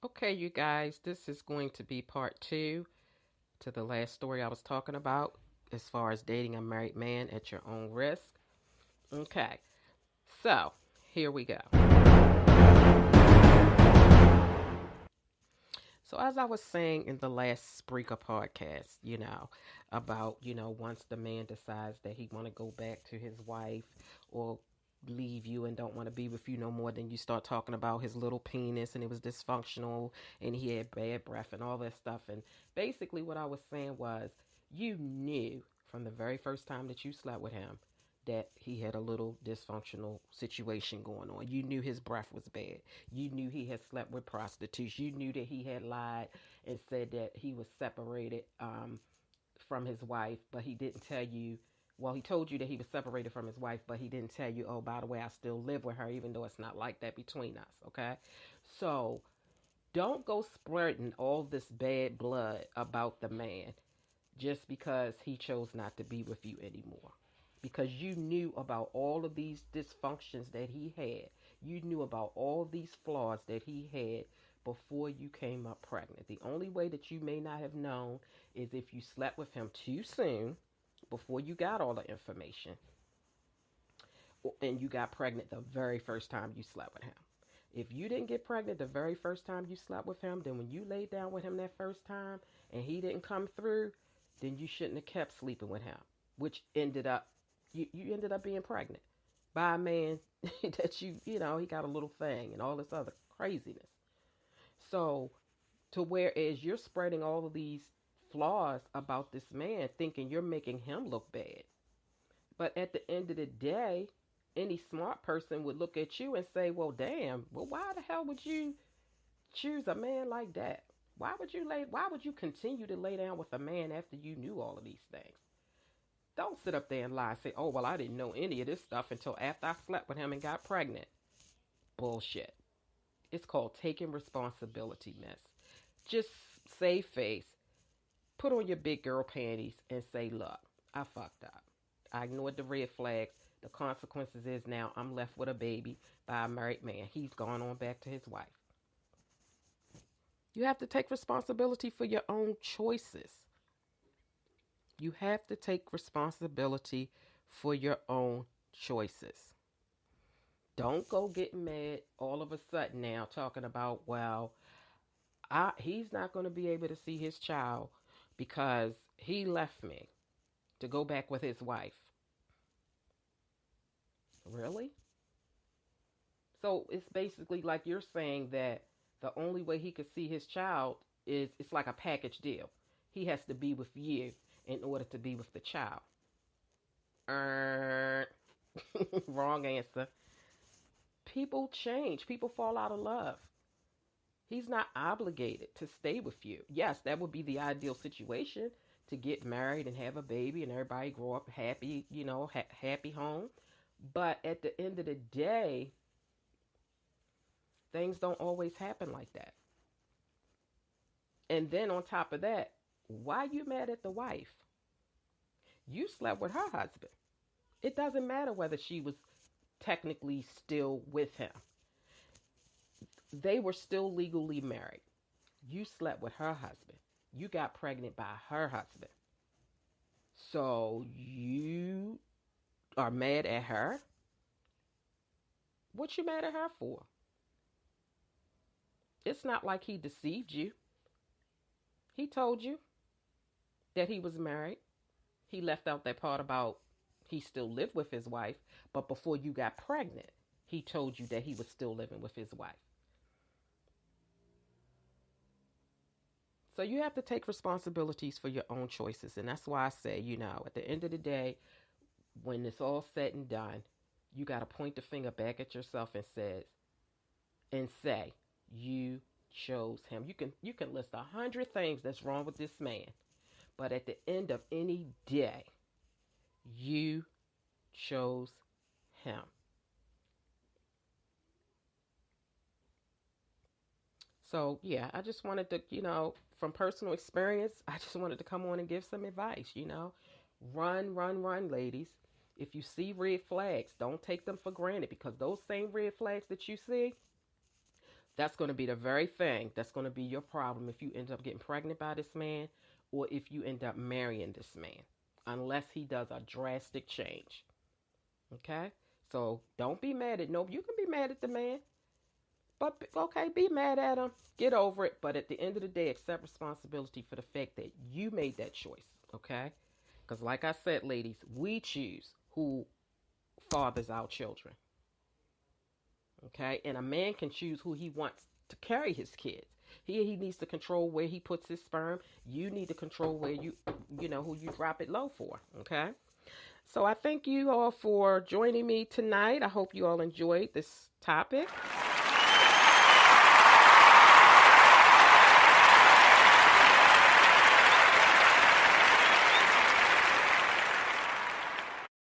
Okay, you guys, this is going to be part two to the last story I was talking about as far as dating a married man at your own risk. Okay, so here we go. So, as I was saying in the last Spreaker podcast, about, once the man decides that he want to go back to his wife or leave you and don't want to be with you no more, then you start talking about his little penis and it was dysfunctional and he had bad breath and all that stuff. And basically what I was saying was you knew from the very first time that you slept with him that he had a little dysfunctional situation going on. You knew his breath was bad. You knew he had slept with prostitutes. You knew that he had lied and said that he was separated from his wife, but he didn't tell you. Well, he told you that he was separated from his wife, but he didn't tell you, oh, by the way, I still live with her, even though it's not like that between us, okay? So don't go spreading all this bad blood about the man just because he chose not to be with you anymore. Because you knew about all of these dysfunctions that he had. You knew about all these flaws that he had before you came up pregnant. The only way that you may not have known is if you slept with him too soon before you got all the information and you got pregnant the very first time you slept with him. If you didn't get pregnant the very first time you slept with him, then when you laid down with him that first time and he didn't come through, then you shouldn't have kept sleeping with him, which ended up, you ended up being pregnant by a man that he got a little thing and all this other craziness. So, to whereas you're spreading all of these flaws about this man, thinking you're making him look bad. But at the end of the day, any smart person would look at you and say, well, damn, well, why the hell would you choose a man like that? Why would you continue to lay down with a man after you knew all of these things? Don't sit up there and lie and say, oh, well, I didn't know any of this stuff until after I slept with him and got pregnant. Bullshit. It's called taking responsibility, miss. Just save face. Put on your big girl panties and say, look, I fucked up. I ignored the red flags. The consequences is now I'm left with a baby by a married man. He's gone on back to his wife. You have to take responsibility for your own choices. You have to take responsibility for your own choices. Don't go getting mad all of a sudden now talking about, well, he's not going to be able to see his child because he left me to go back with his wife. Really? So it's basically like you're saying that the only way he could see his child is it's like a package deal. He has to be with you in order to be with the child. Wrong answer. People change. People fall out of love. He's not obligated to stay with you. Yes, that would be the ideal situation, to get married and have a baby and everybody grow up happy, happy home. But at the end of the day, things don't always happen like that. And then on top of that, why you mad at the wife? You slept with her husband. It doesn't matter whether she was technically still with him. They were still legally married. You slept with her husband. You got pregnant by her husband. So you are mad at her? What you mad at her for? It's not like he deceived you. He told you that he was married. He left out that part about he still lived with his wife, but before you got pregnant, he told you that he was still living with his wife. So you have to take responsibilities for your own choices. And that's why I say, at the end of the day, when it's all said and done, you got to point the finger back at yourself and say, you chose him. You can list 100 things that's wrong with this man. But at the end of any day, you chose him. So, yeah, I just wanted to, from personal experience, I just wanted to come on and give some advice, Run, ladies. If you see red flags, don't take them for granted, because those same red flags that you see, That's going to be the very thing that's going to be your problem if you end up getting pregnant by this man or if you end up marrying this man, unless he does a drastic change. Okay? So don't be mad at no. You can be mad at the man, but okay, be mad at him. Get over it. But at the end of the day, accept responsibility for the fact that you made that choice. Okay? Because like I said, ladies, we choose who fathers our children. Okay? And a man can choose who he wants to carry his kids. He needs to control where he puts his sperm. You need to control where who you drop it low for. Okay? So I thank you all for joining me tonight. I hope you all enjoyed this topic.